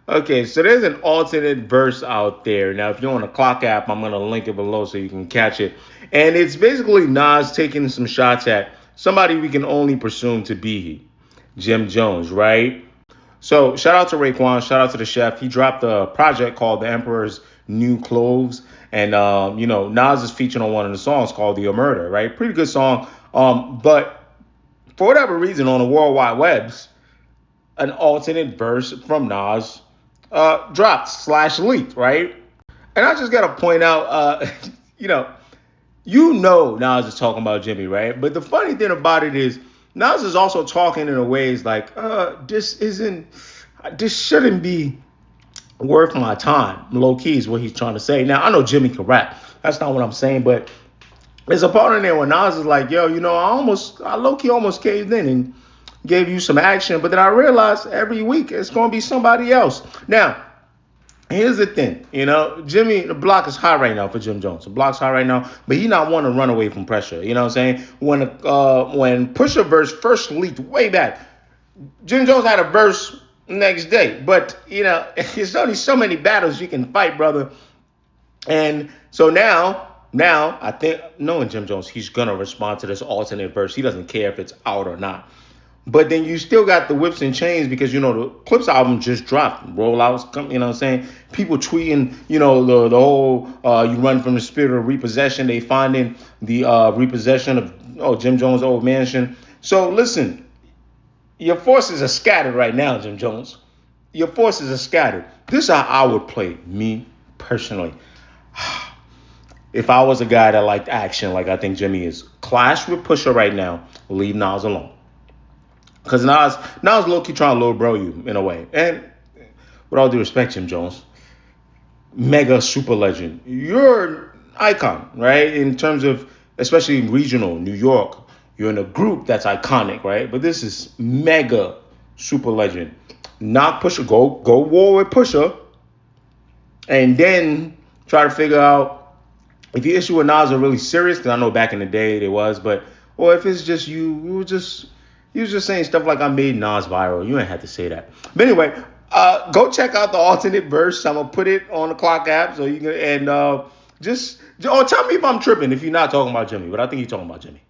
Okay, so there's an alternate verse out there. Now, if you're on the Clock app, I'm gonna link it below so you can catch it. And it's basically Nas taking some shots at somebody we can only presume to be Jim Jones, right? So shout out to Raekwon, shout out to the chef. He dropped a project called The Emperor's New Clothes, and Nas is featured on one of the songs called The Murder, right? Pretty good song. But for whatever reason, on the World Wide Webs, an alternate verse from Nas dropped slash leaked, right? And I just gotta point out, you know, Nas is talking about Jimmy, right? But the funny thing about it is Nas is also talking in a ways like, this shouldn't be worth my time. Low key is what he's trying to say. Now I know Jimmy can rap. That's not what I'm saying, but there's a part in there where Nas is like, yo, I low key almost caved in and gave you some action, but then I realized every week it's gonna be somebody else. Now, here's the thing, Jimmy, the block is hot right now for Jim Jones. The block's hot right now, but he not want to run away from pressure. You know what I'm saying? When Pusha verse first leaked way back, Jim Jones had a verse next day. But there's only so many battles you can fight, brother. And so now I think knowing Jim Jones, he's gonna respond to this alternate verse. He doesn't care if it's out or not. But then you still got the whips and chains because, the Clips album just dropped. Rollouts, you know what I'm saying? People tweeting, the whole you run from the spirit of repossession. They finding the repossession of Jim Jones' old mansion. So listen, your forces are scattered right now, Jim Jones. Your forces are scattered. This is how I would play, me personally. If I was a guy that liked action like I think Jimmy is, clash with Pusha right now, leave Nas alone. Because Nas low-key trying to low bro you in a way. And with all due respect, Jim Jones, mega super legend. You're an icon, right? In terms of, especially regional, New York, you're in a group that's iconic, right? But this is mega super legend. Knock Pusha, go war with Pusha, and then try to figure out if your issue with Nas are really serious, because I know back in the day it was, or if it's just you was just saying stuff like I made Nas viral. You ain't had to say that. But anyway, go check out the alternate verse. I'm gonna put it on the Clock app so you can tell me if I'm tripping if you're not talking about Jimmy, but I think you're talking about Jimmy.